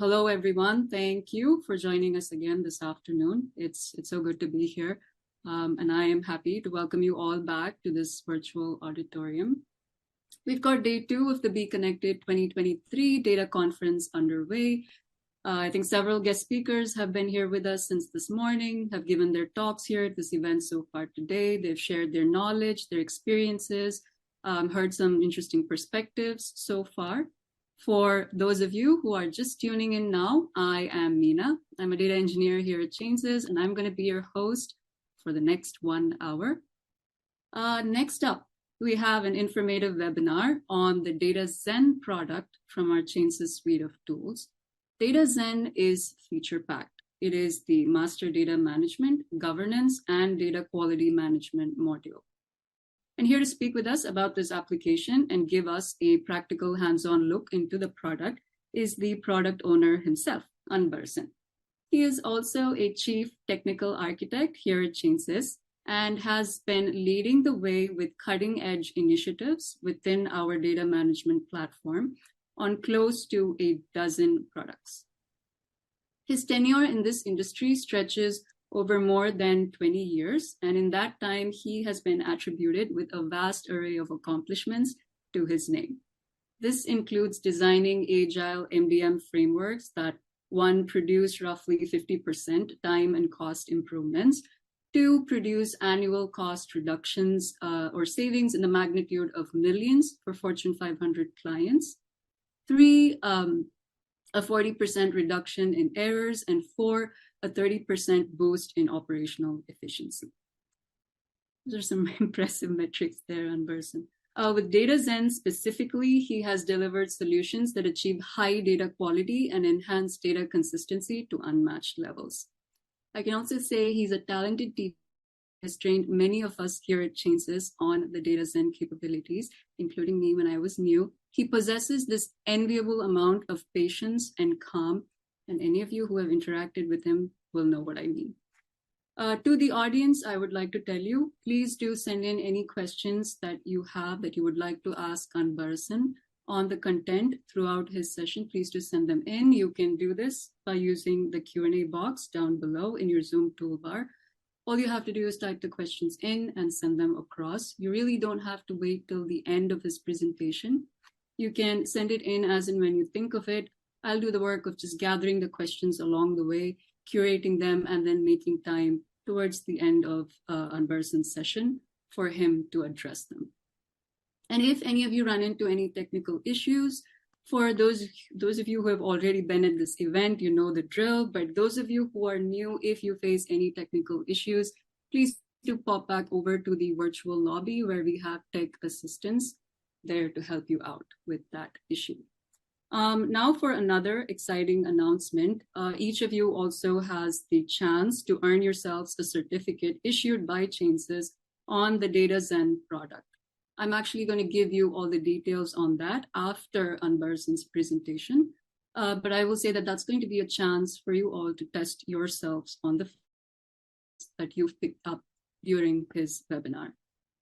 Hello, everyone. Thank you for joining us again this afternoon. It's so good to be here. And I am happy to welcome you all back to this virtual auditorium. We've got day 2 of the Be Connected 2023 data conference underway. I think several guest speakers have been here with us since this morning, have given their talks here at this event so far today. They've shared their knowledge, their experiences, heard some interesting perspectives so far. For those of you who are just tuning in now, I am Meena. I'm a data engineer here at Changes, and I'm going to be your host for the next 1 hour. Next up, we have an informative webinar on the Data Zen product from our Changes suite of tools. Data Zen is feature-packed. It is the master data management, governance, and data quality management module. And here to speak with us about this application and give us a practical hands-on look into the product is the product owner himself, Anbarsan. He is also a chief technical architect here at Changes and has been leading the way with cutting-edge initiatives within our data management platform on close to a dozen products. His tenure in this industry stretches over more than 20 years, and in that time, he has been attributed with a vast array of accomplishments to his name. This includes designing agile MDM frameworks that, one, produce roughly 50% time and cost improvements, two, produce annual cost reductions or savings in the magnitude of millions for Fortune 500 clients, three, a 40% reduction in errors, and four, a 30% boost in operational efficiency. Those are some impressive metrics there, Anbarsan. With Data Zen specifically, he has delivered solutions that achieve high data quality and enhance data consistency to unmatched levels. I can also say he's a talented teacher, has trained many of us here at Changes on the Data Zen capabilities, including me when I was new. He possesses this enviable amount of patience and calm, and any of you who have interacted with him will know what I mean. To the audience, I would like to tell you, please do send in any questions that you have that you would like to ask Anbarsan on the content throughout his session. Please do send them in. You can do this by using the Q&A box down below in your Zoom toolbar. All you have to do is type the questions in and send them across. You really don't have to wait till the end of his presentation. You can send it in as and when you think of it. I'll do the work of just gathering the questions along the way, curating them, and then making time towards the end of Anbarsan's session for him to address them. And if any of you run into any technical issues, for those of you who have already been at this event, you know the drill, but those of you who are new, if you face any technical issues, please do pop back over to the virtual lobby where we have tech assistants there to help you out with that issue. Now for another exciting announcement. Each of you also has the chance to earn yourselves a certificate issued by Changes on the Data Zen product. I'm actually going to give you all the details on that after Anbarsan's presentation, but I will say that that's going to be a chance for you all to test yourselves on the that you've picked up during his webinar.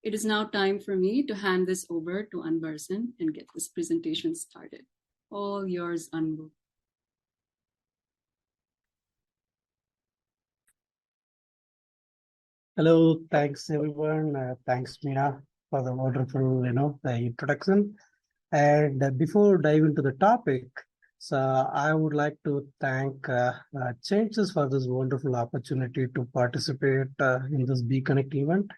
It is now time for me to hand this over to Anbarsan and get this presentation started. All yours, Anbu. Hello, thanks everyone. Thanks, Meena, for the wonderful, the introduction. And before dive into the topic, so I would like to thank Changes for this wonderful opportunity to participate in this Be Connect event.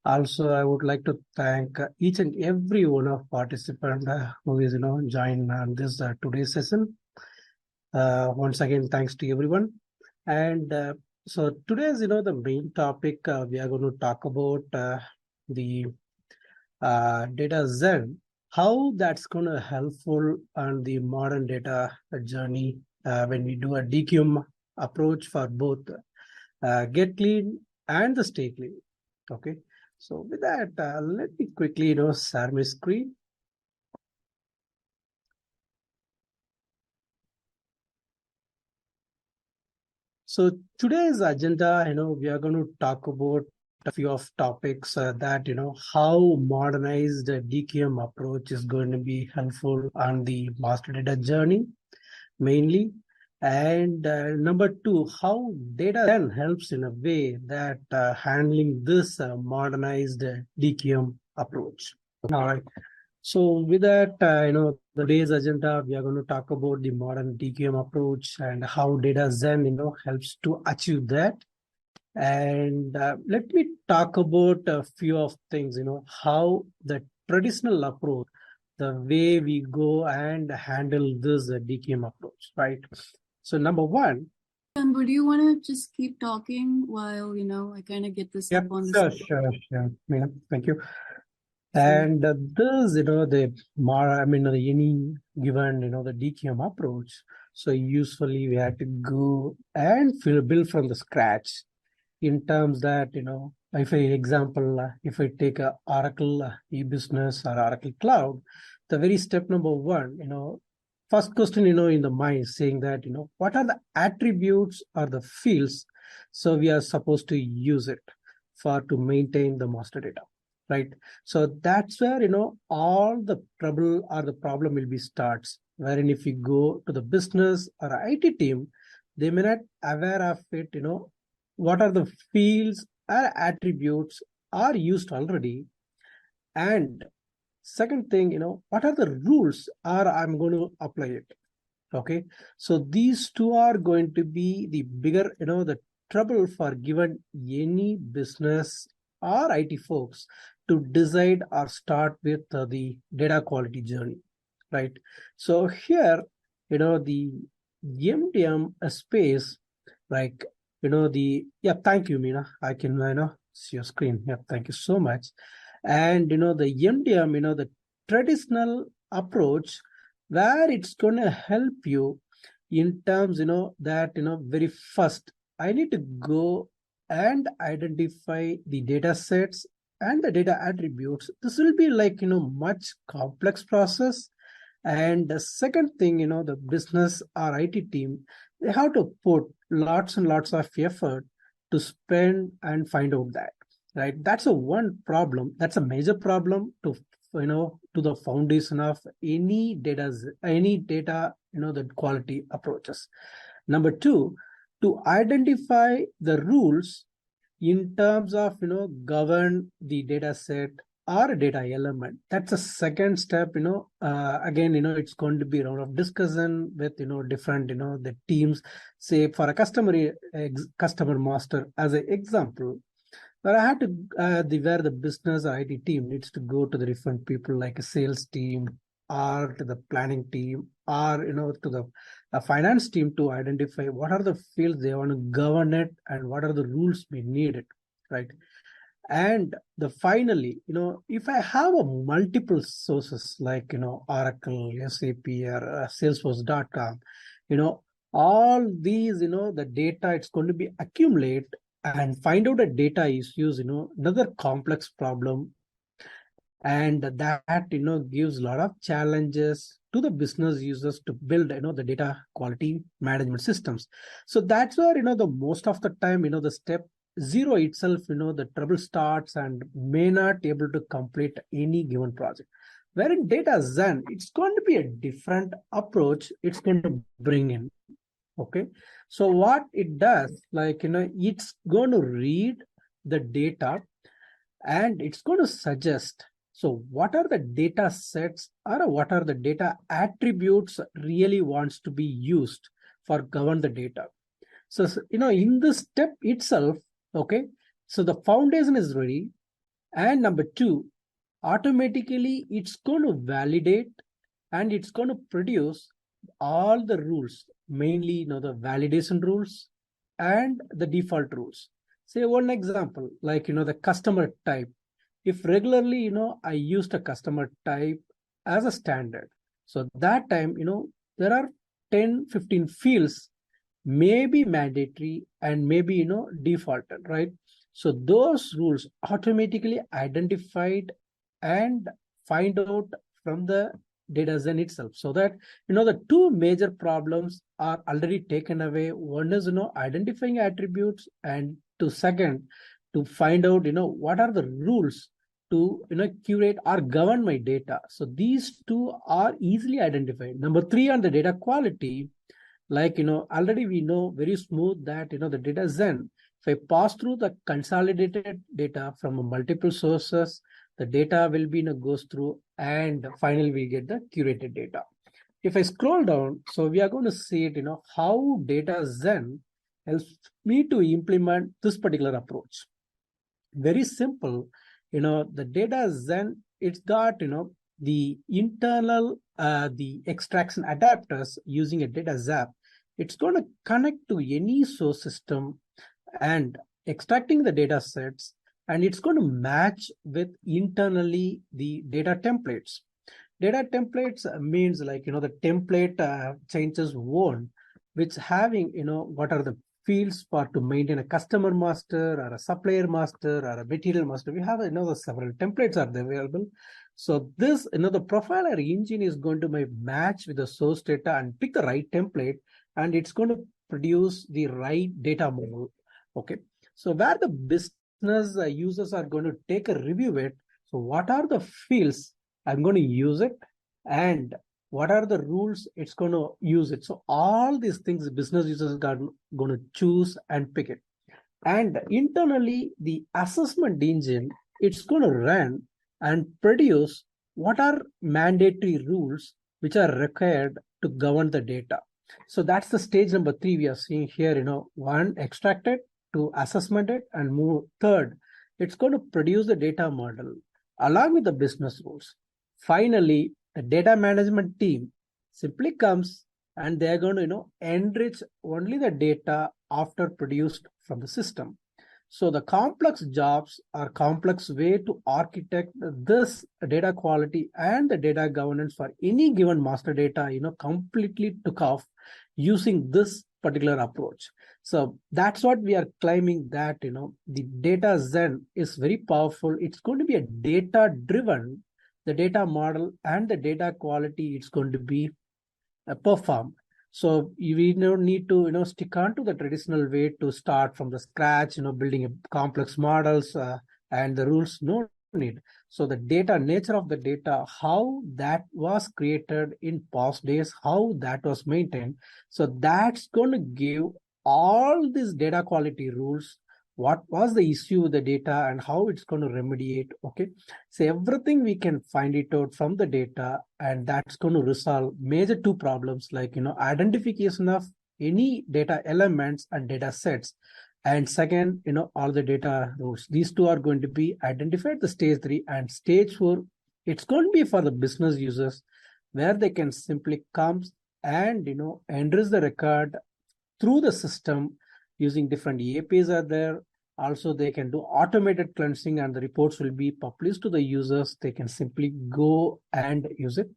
Also, I would like to thank each and every one of participants who is, joined on this today's session. Once again, thanks to everyone. And so today's, the main topic we are going to talk about the Data Zen, how that's going to helpful on the modern data journey when we do a DQM approach for both get clean and the stay clean. Okay. So with that, let me quickly, share my screen. So today's agenda, we are going to talk about a few of topics that, how modernized DQM approach is going to be helpful on the master data journey, mainly. And number two, how data then helps in a way that handling this modernized DQM approach. All right. So with that, the day's agenda, we are going to talk about the modern DQM approach and how data Zen, helps to achieve that. And let me talk about a few of things, how the traditional approach, the way we go and handle this DQM approach, right? So number one. Amber, do you want to just keep talking while, I kind of get this up on the screen? Sure. Yeah, thank you. So, And this, any given, the DQM approach. So usually we have to go and build from the scratch in terms that, if I example, if I take a Oracle e-business or Oracle Cloud, the very step number one, first question, in the mind saying that, what are the attributes or the fields so we are supposed to use it for to maintain the master data, right? So that's where, all the trouble or the problem will be starts, wherein if you go to the business or IT team, they may not aware of it, what are the fields or attributes are used already. And second thing, what are the rules are I'm going to apply it. Okay. So these two are going to be the bigger, the trouble for given any business or IT folks to decide or start with the data quality journey, right? So here, the MDM space, like, thank you, Meena. I can, see your screen. Yeah, thank you so much. And, the MDM, the traditional approach where it's going to help you in terms, that, very first, I need to go and identify the data sets and the data attributes. This will be like, much complex process. And the second thing, the business or IT team, they have to put lots and lots of effort to spend and find out that, right? That's a one problem. That's a major problem to, to the foundation of any data, the quality approaches. Number two, to identify the rules in terms of, govern the data set or a data element. That's a second step, again, it's going to be a round of discussion with, different, the teams. Say for a customer master as an example, where I had to, where the business or IT team needs to go to the different people like a sales team or to the planning team or, to the finance team to identify what are the fields they want to govern it and what are the rules we need it, right? And the finally, if I have a multiple sources like, Oracle, SAP or Salesforce.com, all these, the data it's going to be accumulate and find out that data is used, another complex problem. And that, gives a lot of challenges to the business users to build, the data quality management systems. So that's where, the most of the time, the step zero itself, the trouble starts and may not able to complete any given project. Where in data Zen, it's going to be a different approach it's going to bring in. Okay. So what it does, like, it's going to read the data and it's going to suggest, so what are the data sets or what are the data attributes really wants to be used for govern the data. So, in this step itself, okay, so the foundation is ready. And number two, automatically it's going to validate and it's going to produce all the rules, mainly, the validation rules and the default rules. Say one example, like, the customer type. If regularly, I used a customer type as a standard. So that time, there are 10, 15 fields may be mandatory and maybe, defaulted, right? So those rules automatically identified and find out from the data zen itself, so that, the two major problems are already taken away. One is, identifying attributes, and to second, to find out, what are the rules to, curate or govern my data. So these two are easily identified. Number three, on the data quality, Like, already we know very smooth that, the data Zen, if I pass through the consolidated data from multiple sources, the data will be, goes through, and finally we get the curated data. If I scroll down, so we are going to see it, how data Zen helps me to implement this particular approach. Very simple, the data Zen, it's got, the internal, the extraction adapters using a data zap. It's going to connect to any source system and extracting the data sets, and it's going to match with internally the data templates. Data templates means like, the template changes one, which having, what are the fields for to maintain a customer master or a supplier master or a material master. We have, the several templates are available. So this, the profiler engine is going to match with the source data and pick the right template, and it's going to produce the right data model. Okay. So where the business users are going to take a review it. So what are the fields I'm going to use it, and what are the rules it's going to use it. So all these things business users are going to choose and pick it. And internally, the assessment engine, it's going to run and produce what are mandatory rules which are required to govern the data. So that's the stage number 3 we are seeing here, one, extracted, to assessment it, and move. Third, it's going to produce the data model along with the business rules. Finally, the data management team simply comes and they're going to, enrich only the data after produced from the system. So the complex jobs are complex way to architect this data quality and the data governance for any given master data, completely took off using this particular approach. So that's what we are claiming, that, the data Zen is very powerful. It's going to be a data driven, the data model and the data quality, it's going to be performed. So we don't need to, stick on to the traditional way to start from the scratch, building a complex models and the rules, no need. So the data, nature of the data, how that was created in past days, how that was maintained. So that's going to give all these data quality rules, what was the issue with the data and how it's going to remediate. Okay, so everything we can find it out from the data, and that's going to resolve major 2 problems, like, identification of any data elements and data sets, and second, all the data rules. These 2 are going to be identified, the stage 3, and stage 4, it's going to be for the business users, where they can simply come and, enrich the record through the system using different APIs are there. Also, they can do automated cleansing and the reports will be published to the users. They can simply go and use it.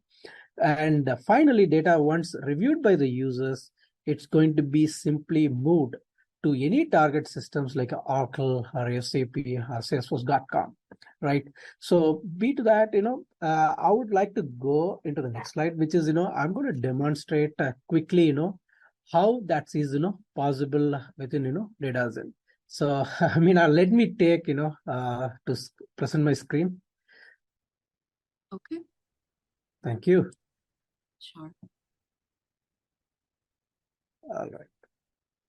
And finally, data once reviewed by the users, it's going to be simply moved to any target systems like Oracle or SAP or Salesforce.com, right? So be to that, I would like to go into the next slide, which is, I'm going to demonstrate quickly, how that is, possible within, data Zen. So, let me take, to present my screen. Okay. Thank you. Sure. All right.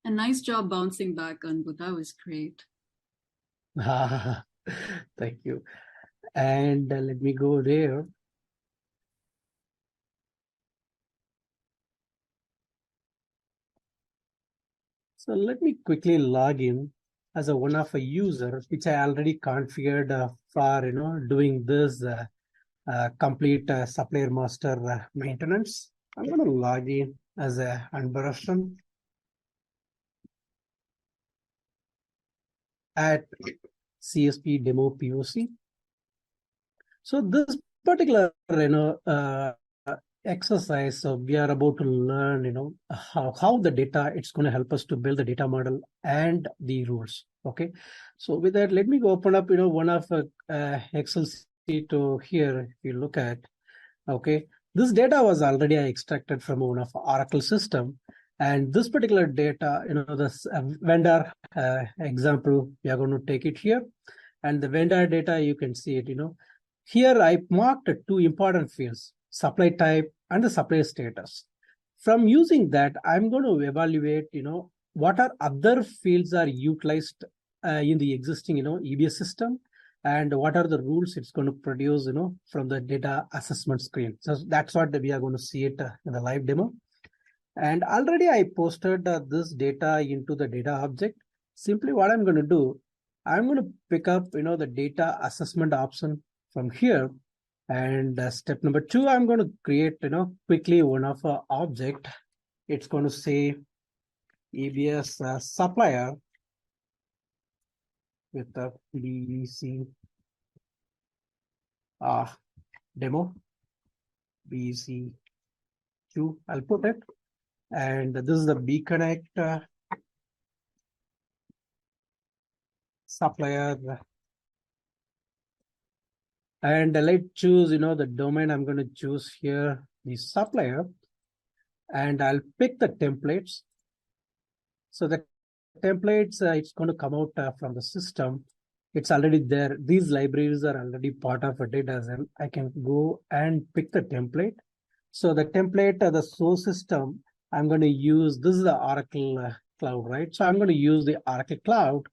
A nice job bouncing back, Anbu. That was great. Thank you. And let me go there. So let me quickly log in as a one of a user, which I already configured for, doing this complete supplier master maintenance. I'm going to log in as a Anbarasan at CSP demo POC. So this particular, exercise, so we are about to learn, how the data, it's going to help us to build the data model and the rules. Okay. So with that, let me go open up, one of Excel sheet to here. If you look at, okay, this data was already extracted from one of Oracle system. And this particular data, this vendor example, we are going to take it here. And the vendor data, you can see it, Here I marked 2 important fields, supply type and the supply status. from using that, I'm going to evaluate, what are other fields are utilized in the existing, EBS system, and what are the rules it's going to produce, from the data assessment screen. So that's what we are going to see it in the live demo. And already I posted this data into the data object. Simply what I'm going to do, I'm going to pick up, the data assessment option from here. And step number 2, I'm going to create, quickly one of our object. It's going to say EBS supplier with the BEC demo, BEC2, I'll put it. And this is the BConnect supplier. And let's choose, the domain I'm going to choose here, the supplier. And I'll pick the templates. So the templates, it's going to come out from the system. It's already there. These libraries are already part of a data. And I can go and pick the template. So the template, the source system, I'm going to use, this is the Oracle Cloud, right? So I'm going to use the Oracle Cloud.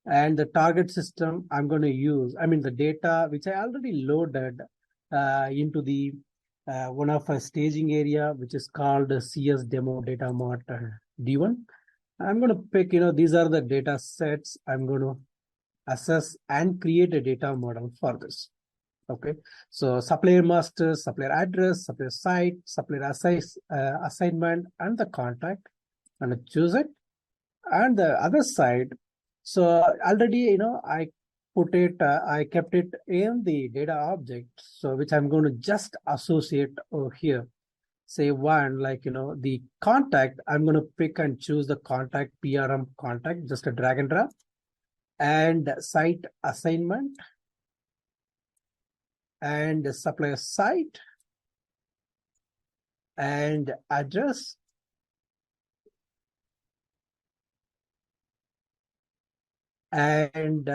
And the target system I'm going to use, the data which I already loaded into the one of a staging area, which is called CS demo data mart D1. I'm going to pick, these are the data sets I'm going to assess and create a data model for this. Okay, so supplier master, supplier address, supplier site, supplier assignment, and the contact. I'm going to choose it. And the other side, so already, I put it, I kept it in the data object, so which I'm going to just associate over here. Say one, like, the contact, I'm going to pick and choose the contact, PRM contact, just a drag and drop. And site assignment and supplier site and address. And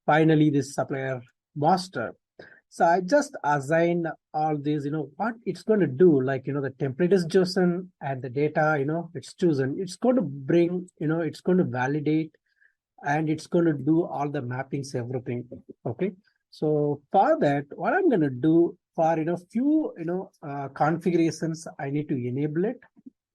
finally the supplier master. So I just assign all these, what it's going to do, like, the template is chosen and the data, it's chosen. It's going to bring, it's going to validate, and it's going to do all the mappings, everything. Okay. So for that, what I'm going to do for, few, configurations, I need to enable it.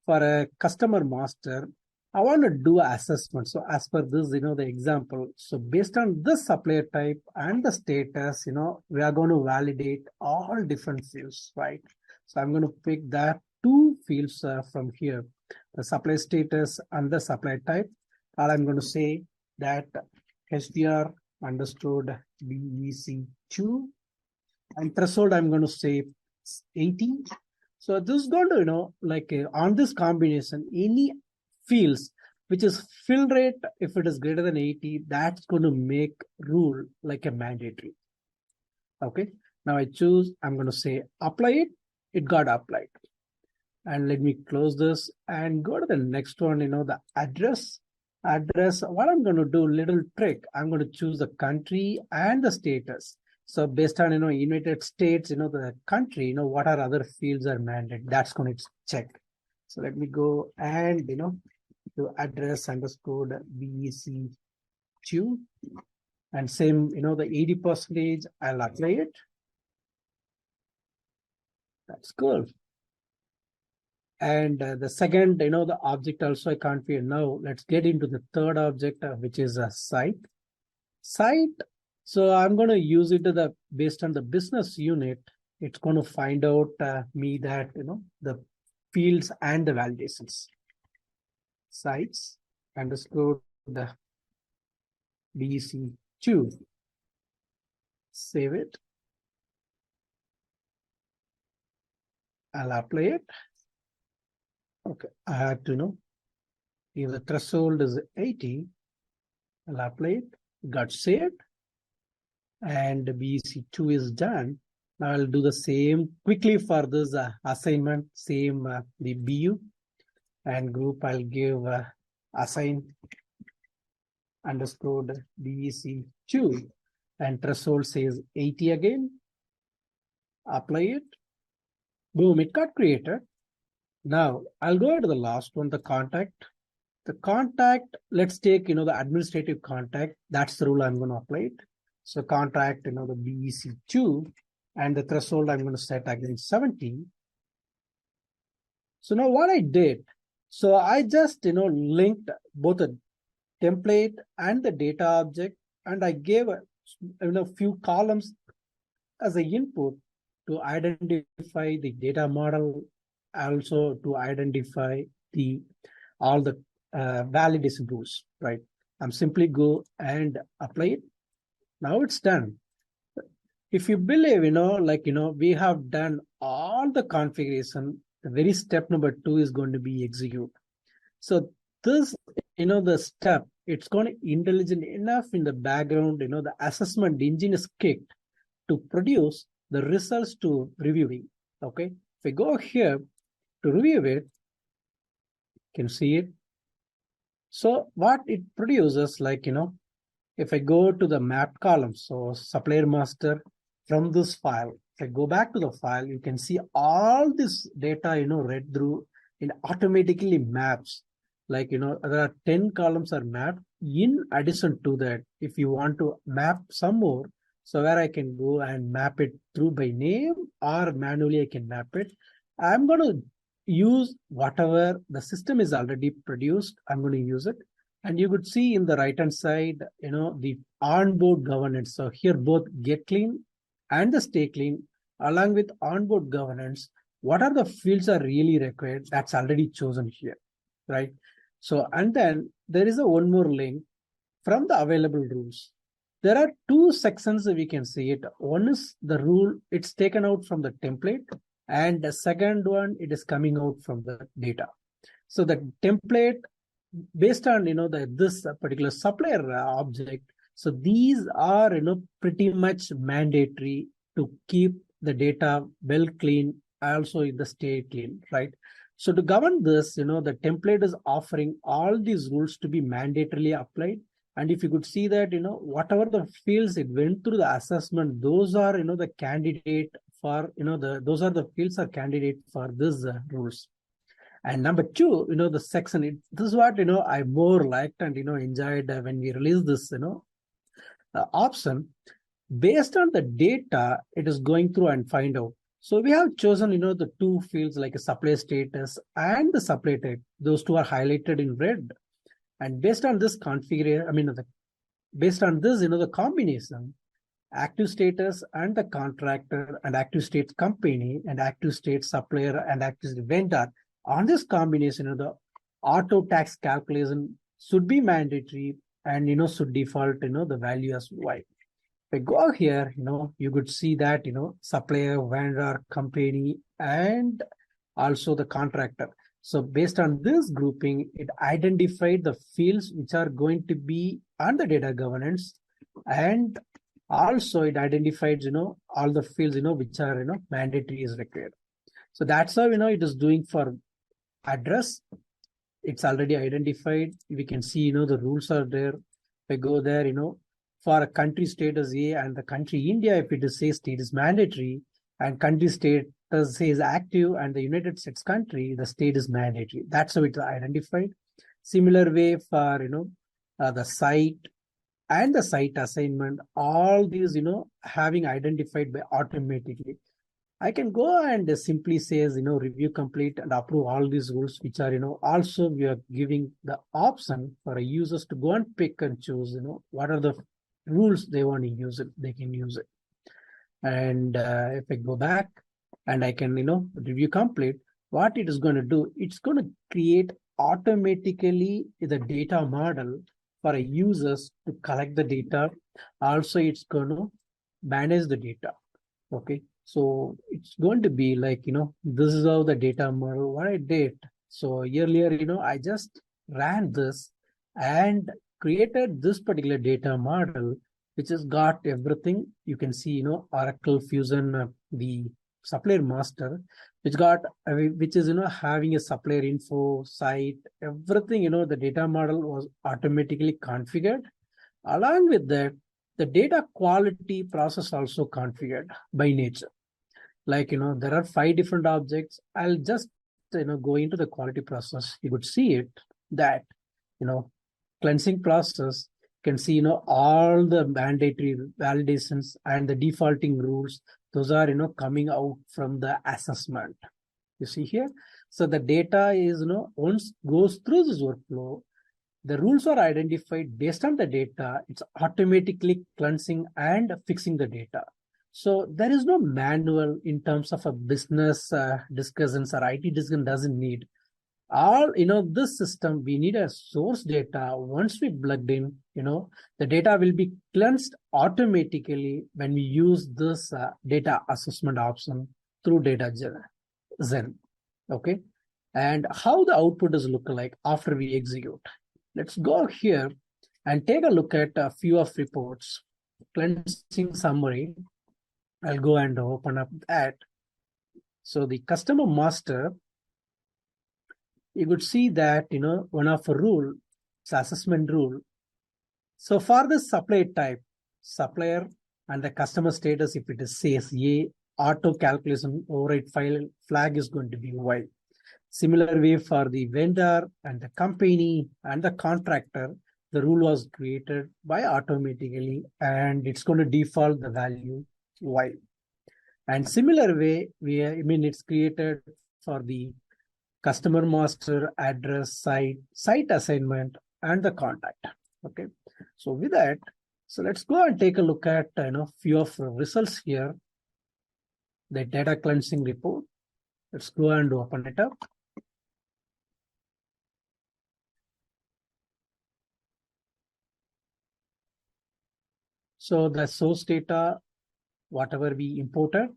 For a customer master, I want to do assessment. So as per this, the example. So based on this supplier type and the status, we are going to validate all different fields, right? So I'm going to pick that 2 fields from here, the supplier status and the supplier type. And I'm going to say that HDR understood BEC2, and threshold, I'm going to say 80. So this is going to, on this combination, any fields which is fill rate, if it is greater than 80, that's going to make rule like a mandatory. Okay. Now I choose, I'm going to say apply it. It got applied. And let me close this and go to the next one, the address. What I'm going to do, little trick, I'm going to choose the country and the status. So based on, United States, the country, what are other fields are mandated, that's going to check. So let me go and, to address underscore BEC2, and same, the 80%, I'll apply it. That's cool. And the second, the object also I can't feel. Now let's get into the third object, which is a site. So I'm going to use it to based on the business unit. It's going to find out me that, the fields and the validations. Sites underscore the BEC2. Save it. I'll apply it. Okay, I have to know if the threshold is 80, I'll apply it. Got saved, and BEC2 is done. Now I'll do the same quickly for this assignment. Same the BU and group. I'll give assign underscore BEC2, and threshold says 80 again. Apply it. Boom! It got created. Now I'll go to the last one, the contact. The contact, let's take, the administrative contact. That's the rule I'm going to apply it. So contact, the BEC2, and the threshold I'm going to set against 70. So now what I did, so I just, linked both the template and the data object, and I gave a few columns as an input to identify the data model, also to identify the all the validation rules, right? I'm simply go and apply it. Now it's done. If you believe, we have done all the configuration, the very step number 2 is going to be execute. So this, the step, it's going to intelligent enough in the background, the assessment engine is kicked to produce the results to reviewing. Okay. If we go here to review it, you can see it. So what it produces, if I go to the map column, so supplier master from this file, if I go back to the file, you can see all this data, read through and automatically maps. There are 10 columns are mapped. In addition to that, if you want to map some more, so where I can go and map it through by name or manually I can map it. I'm going to use whatever the system is already produced. I'm going to use it. And you could see in the right-hand side, the onboard governance. So here both get clean and the stay clean, along with onboard governance, what are the fields are really required? That's already chosen here, right? So, and then there is one more link from the available rules. There are two sections we can see it. One is the rule, it's taken out from the template, and the second one, it is coming out from the data. So the template, based on this particular supplier object, so these are pretty much mandatory to keep the data well clean, also in the stay clean, right? So to govern this, the template is offering all these rules to be mandatorily applied. And if you could see that, whatever the fields it went through the assessment, those are, the candidate for, those are the fields are candidate for these rules. And number two, the section, this is what, I more liked and, enjoyed when we released this, option. Based on the data, it is going through and find out. So we have chosen, the two fields like a supply status and the supply type. Those two are highlighted in red. And based on this configuration, based on this, the combination, active status and the contractor and active state company and active state supplier and active state vendor, on this combination, the auto tax calculation should be mandatory and should default the value as y. If I go here, you could see that supplier, vendor, company, and also the contractor. So based on this grouping, it identified the fields which are going to be on the data governance, and also it identified all the fields which are mandatory is required. So that's how it is doing for address. It's already identified. We can see the rules are there. If I go there, for a country status A and the country India, if it is says state is mandatory and country status says active and the United States country, the state is mandatory. That's how it's identified. Similar way for the site and the site assignment, all these having identified by automatically. I can go and simply says, review complete and approve all these rules, which are, also we are giving the option for a users to go and pick and choose, what are the rules they want to use it, they can use it. And if I go back and I can, review complete, what it is going to do, it's going to create automatically the data model for a users to collect the data. Also, it's going to manage the data. Okay. So it's going to be like, this is how the data model, what I did. So earlier, I just ran this and created this particular data model, which has got everything. You can see, Oracle Fusion, the supplier master, which is, having a supplier info site, everything, the data model was automatically configured. Along with that, the data quality process also configured by nature. Like, there are 5 different objects. I'll just go into the quality process, you would see it that, cleansing process can see, all the mandatory validations and the defaulting rules. Those are, coming out from the assessment. You see here. So the data is, once goes through this workflow, the rules are identified based on the data. It's automatically cleansing and fixing the data. So there is no manual in terms of a business discussions or IT discussion doesn't need. All, this system, we need a source data. Once we plugged in, the data will be cleansed automatically when we use this data assessment option through data Zen. Okay. And how the output is look like after we execute. Let's go here and take a look at a few of reports. Cleansing summary. I'll go and open up that. So the customer master, you could see that, one of a rule, it's assessment rule. So for the supplier type, supplier and the customer status, if it is says A, auto calculation override file flag is going to be Y. Similar way for the vendor and the company and the contractor, the rule was created by automatically and it's going to default the value Y. And similar way, it's created for the customer master, address, site assignment, and the contact. Okay. So with that, so let's go and take a look at few of the results here. The data cleansing report. Let's go and open it up. So the source data, whatever we imported,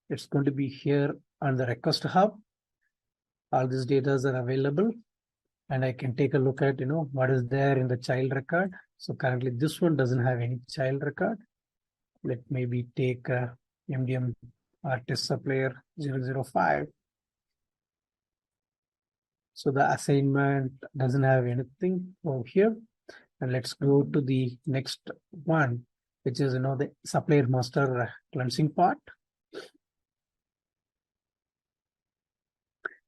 it's going to be here on the request hub. All these data are available and I can take a look at, what is there in the child record. So currently this one doesn't have any child record. Let maybe take MDM artist supplier 005. So the assignment doesn't have anything over here. And let's go to the next one, which is, the supplier master cleansing part.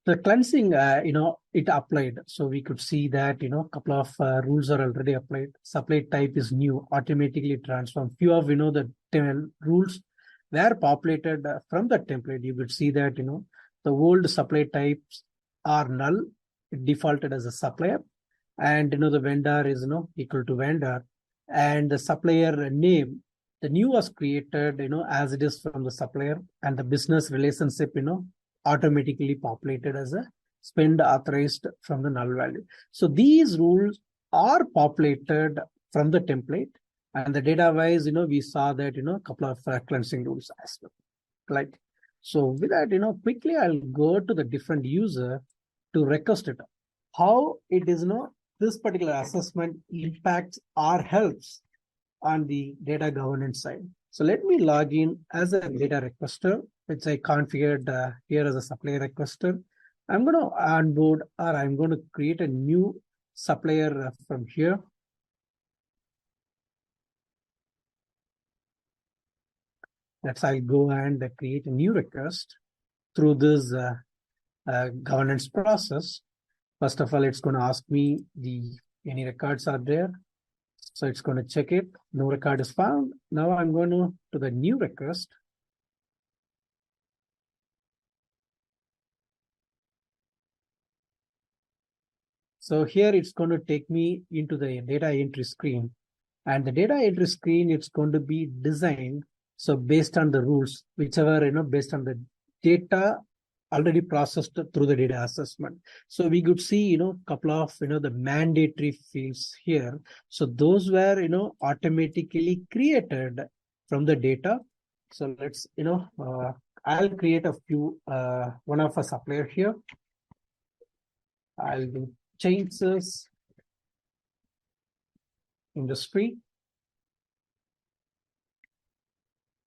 The cleansing, it applied. So we could see that, a couple of rules are already applied. Supply type is new, automatically transformed. Few of, the rules were populated from the template. You could see that, the old supply types are null. It defaulted as a supplier. And, the vendor is, equal to vendor. And the supplier name, the new was created, as it is from the supplier, and the business relationship, automatically populated as a spend authorized from the null value. So these rules are populated from the template, and the data wise, we saw that, a couple of cleansing rules as well. Like, so with that, quickly I'll go to the different user to request it. How it is, this particular assessment impacts or helps on the data governance side. So let me log in as a data requester, which I configured here as a supplier requester. I'm going to onboard or I'm going to create a new supplier from here. I'll go and create a new request through this governance process. First of all, it's going to ask me any records are there. So it's going to check it. No record is found. Now I'm going to the new request. So here it's going to take me into the data entry screen. And the data entry screen, it's going to be designed. So based on the rules, whichever, based on the data already processed through the data assessment. So we could see, couple of, the mandatory fields here. So those were, automatically created from the data. So let's, I'll create a few, one of a supplier here. I'll do changes industry.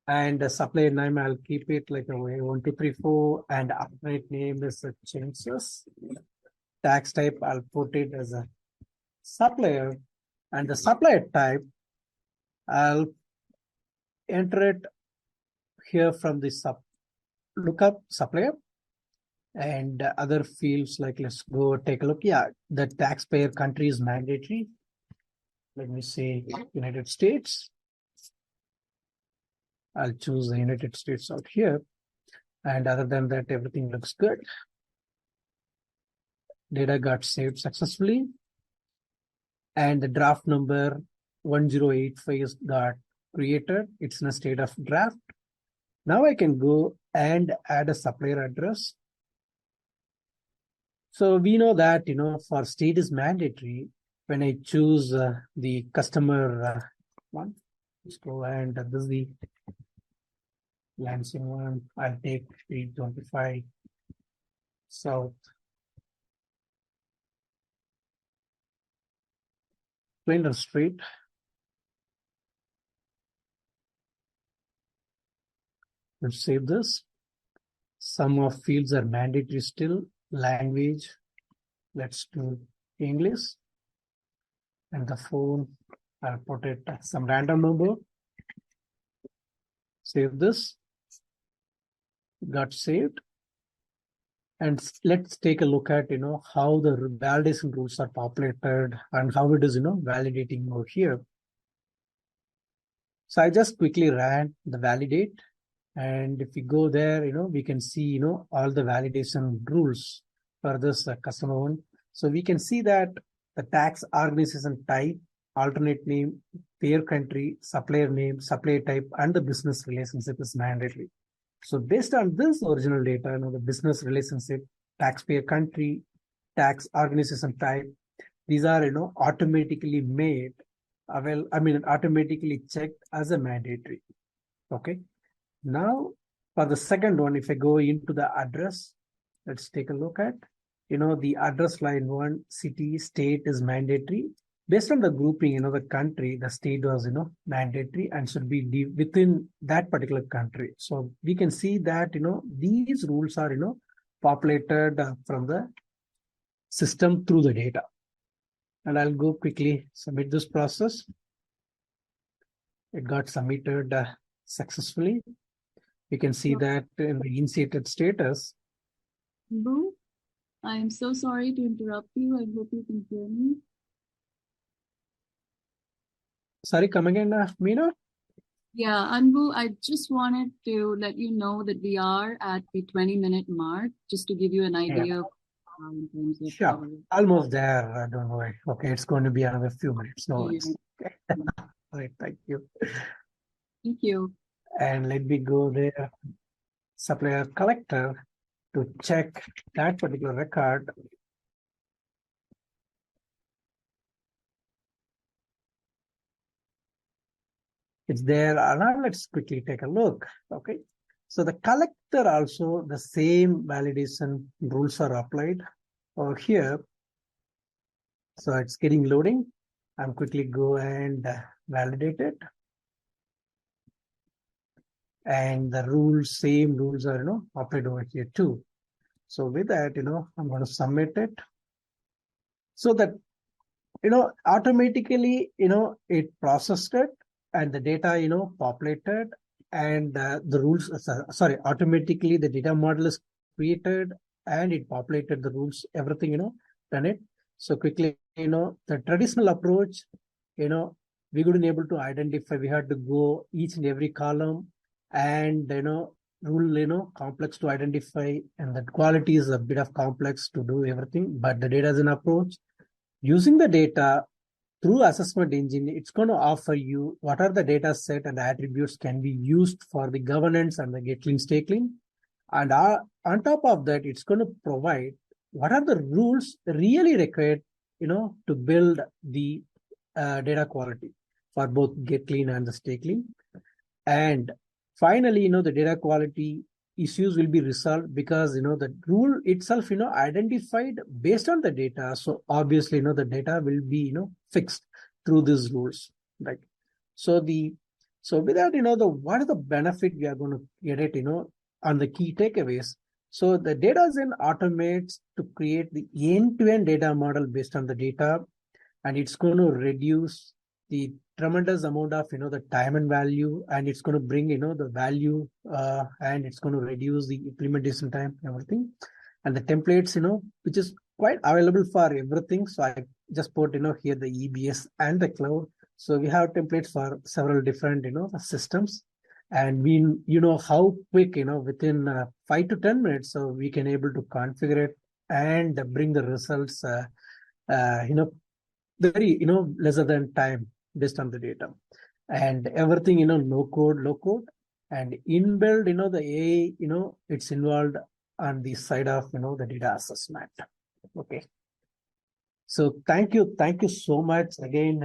And the supplier name, I'll keep it like a way 1, 2, 3, 4, and upgrade name is changes. Tax type, I'll put it as a supplier, and the supplier type, I'll enter it here from the lookup supplier, And other fields, like let's go take a look. Yeah, the taxpayer country is mandatory. Let me say United States. I'll choose the United States out here. And other than that, everything looks good. Data got saved successfully. And the draft number 1085 got created. It's in a state of draft. Now I can go and add a supplier address. So we know that, for state is mandatory. When I choose the customer one, let's go and this is the Lansing one. I'll take 325 South Flinders Street. Let's save this. Some of fields are mandatory still. Language, let's do English. And the phone, I'll put it some random number. Save this. Got saved. And let's take a look at, how the validation rules are populated and how it is, validating over here. So I just quickly ran the validate. And if we go there, we can see, all the validation rules for this customer one. So we can see that the tax organization type, alternate name, payer country, supplier name, supplier type, and the business relationship is mandatory. So based on this original data, the business relationship, taxpayer country, tax organization type, these are, automatically made, automatically checked as a mandatory. Okay. Now, for the second one, if I go into the address, let's take a look at, the address line one, city, state is mandatory. Based on the grouping, the country, the state was, mandatory and should be within that particular country. So we can see that, these rules are, populated from the system through the data. And I'll go quickly submit this process. It got submitted successfully. You can see that in the initiated status. Boo, I'm so sorry to interrupt you. I hope you can hear me. Sorry, come again, Meena? Yeah, Anbu, I just wanted to let you know that we are at the 20-minute mark, just to give you an idea of in terms of sure. Almost there, don't worry. Okay, it's going to be another few minutes. No worries. Okay. All right, thank you. Thank you. And let me go there, supplier collector, to check that particular record. It's there. Now let's quickly take a look. Okay. So the collector also, the same validation rules are applied over here. So it's getting loading. I'm quickly go and validate it. And the rules, same rules are, applied over here too. So with that, I'm going to submit it. So that, automatically, it processed it and the data, populated and the rules, automatically the data model is created and it populated the rules, everything, done it. So quickly, the traditional approach, we couldn't able to identify, we had to go each and every column and, rule, complex to identify, and that quality is a bit of complex to do everything, but the data is an approach. Using the data through assessment engine, it's going to offer you what are the data set and attributes can be used for the governance and the get clean, stay clean. And on top of that, it's going to provide what are the rules really required, to build the data quality for both get clean and the stay clean. And finally, the data quality issues will be resolved because, the rule itself, identified based on the data. So obviously, the data will be, fixed through these rules. Right. So with that, what is the benefit we are going to get it, on the key takeaways. So the data then automates to create the end-to-end data model based on the data, and it's going to reduce the tremendous amount of, the time and value, and it's going to bring, the value, and it's going to reduce the implementation time, everything. and the templates, which is quite available for everything. So I just put, here the EBS and the cloud. So we have templates for several different, systems. And we, how quick, within 5 to 10 minutes, so we can able to configure it and bring the results, very, lesser than time based on the data. And everything, no code, low code, and inbuilt, the AI, it's involved on the side of, the data assessment. Okay. So thank you so much again,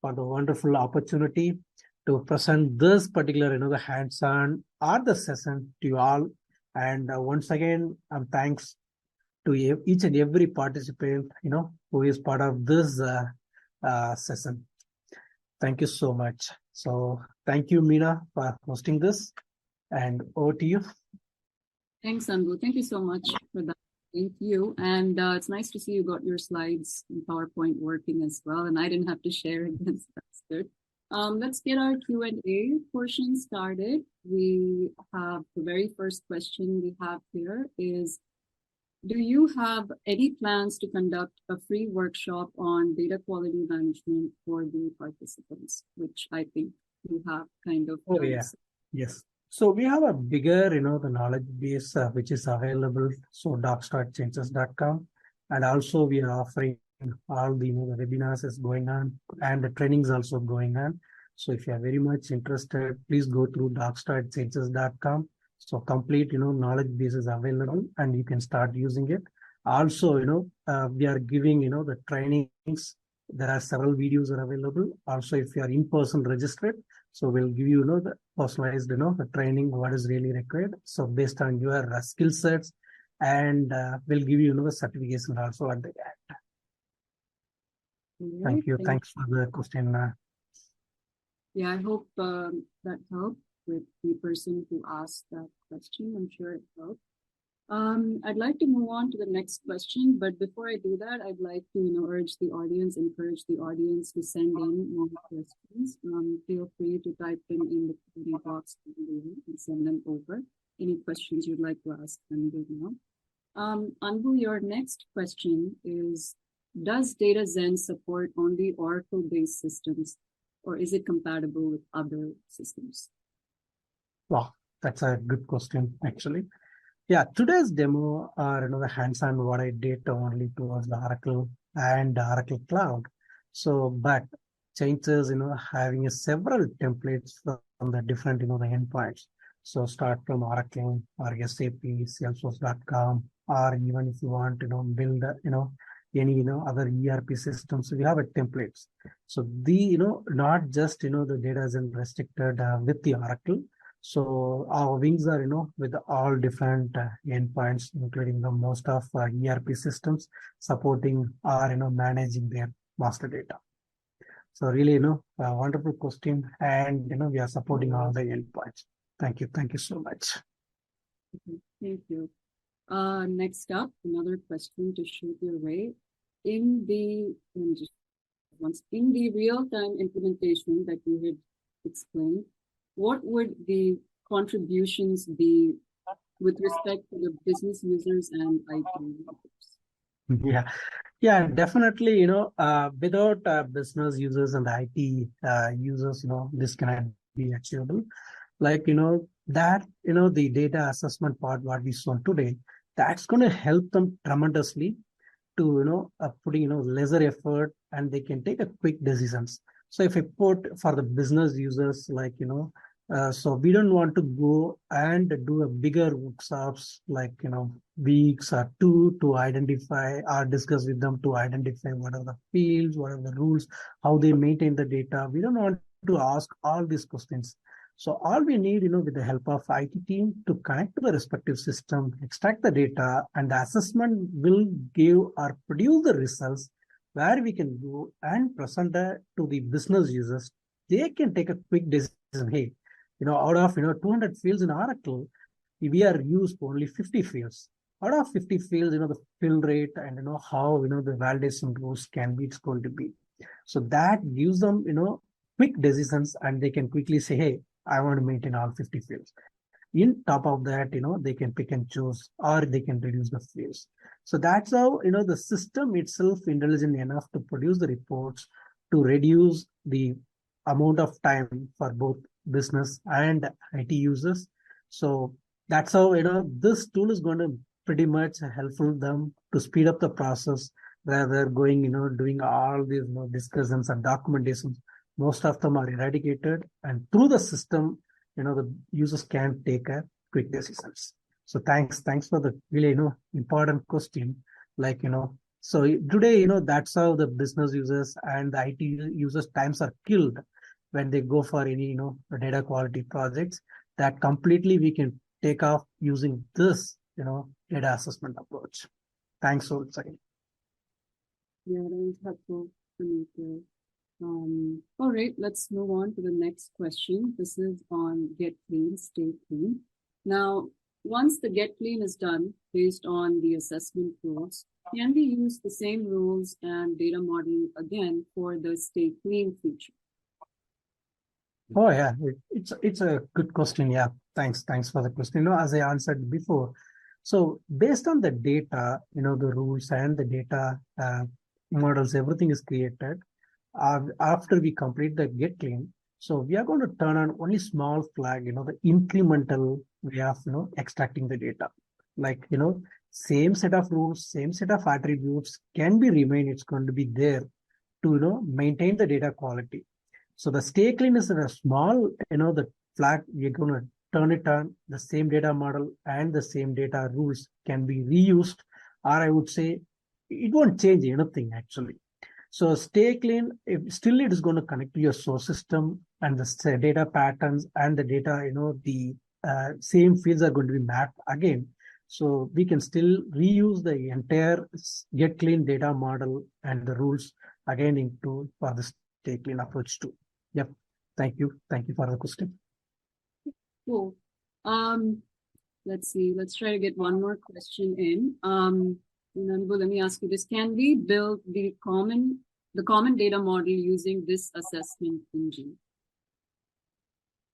for the wonderful opportunity to present this particular, the hands-on or the session to you all. And once again, thanks to each and every participant, who is part of this session. Thank you so much. So thank you, Meena, for hosting this, and over to you. Thanks, Anbu. Thank you so much for that. Thank you. And it's nice to see you got your slides in PowerPoint working as well. And I didn't have to share it. That's good. Let's get our Q&A portion started. We have the very first question we have here is, do you have any plans to conduct a free workshop on data quality management for the participants, which I think you have kind of done. Yeah. Yes. So we have a bigger, the knowledge base, which is available. So docs.changes.com. And also we are offering all the, the webinars is going on, and the trainings also going on. So if you are very much interested, please go through docs.changes.com. So complete, knowledge base is available and you can start using it. Also, we are giving, the trainings. There are several videos are available. Also, if you are in person registered, so we'll give you, the personalized, the training, what is really required. So based on your skill sets, and we'll give you, the certification also at the end. Right, thank you. Thanks for the question. Yeah, I hope that helped with the person who asked that question. I'm sure it helped. I'd like to move on to the next question, but before I do that, I'd like to, encourage the audience to send in more questions. Feel free to type them in the Q&A box and send them over. Any questions you'd like to ask them now. Anbu, your next question is, does DataZen support only Oracle-based systems, or is it compatible with other systems? Wow, that's a good question, actually. Yeah, today's demo are, the hands-on what I did only towards the Oracle and Oracle Cloud. So, but changes, having several templates from the different, the endpoints. So start from Oracle or SAP, Salesforce.com, or even if you want, build, any, other ERP systems. We have a templates. So the, not just, the data isn't restricted with the Oracle. So our wings are, with all different endpoints, including the most of ERP systems supporting or, managing their master data. So really, a wonderful question, and, we are supporting all the endpoints. Thank you. Thank you so much. Thank you. Next up, another question to shoot your way. In the real-time implementation that you had explained, what would the contributions be with respect to the business users and IT users? Yeah, definitely. Without business users and IT users, this cannot be achievable. Like, that, the data assessment part, what we saw today, that's going to help them tremendously to, putting, lesser effort, and they can take a quick decisions. So if I put for the business users, like, so we don't want to go and do a bigger workshops, like, weeks or two to identify or discuss with them to identify what are the fields, what are the rules, how they maintain the data. We don't want to ask all these questions. So all we need, with the help of IT team to connect to the respective system, extract the data, and the assessment will give or produce the results where we can go and present that to the business users. They can take a quick decision. Hey, out of 200 fields in Oracle, we are used for only 50 fields. Out of 50 fields, the fill rate and how the validation rules can be, it's going to be. So that gives them quick decisions, and they can quickly say, hey, I want to maintain all 50 fields. In top of that, they can pick and choose, or they can reduce the fields. So that's how, the system itself intelligent enough to produce the reports to reduce the amount of time for both business and IT users. So that's how, this tool is going to pretty much helpful them to speed up the process rather going, doing all these, discussions and documentations. Most of them are eradicated, and through the system, the users can take a quick decisions. So thanks for the really, important question. Like, so today, that's how the business users and the IT users times are killed when they go for any, data quality projects that completely we can take off using this, data assessment approach. Thanks so much. Yeah, that was helpful for me too. All right, let's move on to the next question. This is on get clean, stay clean. Now, once the get clean is done based on the assessment rules, can we use the same rules and data model again for the stay clean feature? Oh yeah, it's a good question. Yeah, thanks for the question. As I answered before, so based on the data, the rules and the data models, everything is created. After we complete the get clean, so we are going to turn on only small flag, the incremental way of extracting the data. Like same set of rules, same set of attributes can be remain. It's going to be there to maintain the data quality. So the stay clean is a small, the flag we're going to turn it on. The same data model and the same data rules can be reused, or I would say it won't change anything actually. So stay clean, if still it is going to connect to your source system, and the data patterns and the data, the same fields are going to be mapped again. So we can still reuse the entire get clean data model and the rules again into for the stay clean approach too. Yep. Thank you. Thank you for the question. Cool. Let's see. Let's try to get one more question in. Nanbu, let me ask you this. Can we build the common data model using this assessment engine?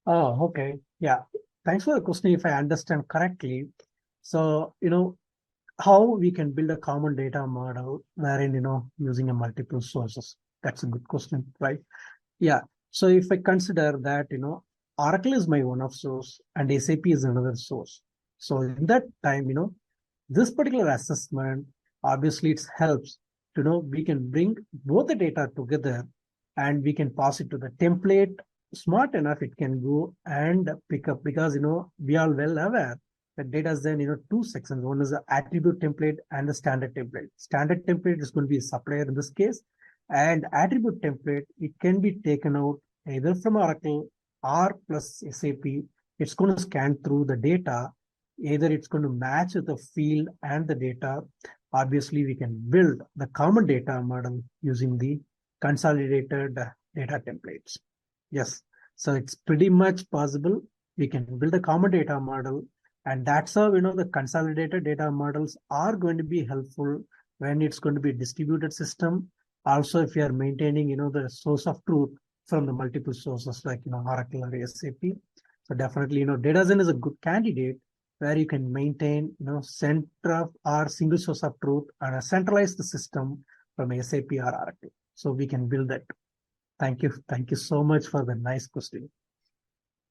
Oh, okay. Yeah. Thanks for the question. If I understand correctly, so, how we can build a common data model wherein, using a multiple sources. That's a good question, right? Yeah. So if I consider that, Oracle is my one of source and SAP is another source. So in that time, this particular assessment, obviously it helps to we can bring both the data together and we can pass it to the template. Smart enough, it can go and pick up, because, we are well aware that data is then, two sections. One is the attribute template and the standard template. Standard template is going to be a supplier in this case, and attribute template, it can be taken out either from Oracle or plus SAP. It's going to scan through the data. Either it's going to match the field and the data. Obviously, we can build the common data model using the consolidated data templates. Yes. So it's pretty much possible. We can build a common data model, and that's how, the consolidated data models are going to be helpful when it's going to be a distributed system. Also, if you are maintaining, the source of truth from the multiple sources like, Oracle or SAP. So definitely, DataZen is a good candidate where you can maintain, center of or single source of truth and centralize the system from SAP or Oracle. So we can build that. Thank you. Thank you so much for the nice question.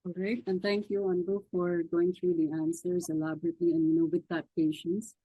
All right. And thank you, Anbu, for going through the answers elaborately and, with that patience.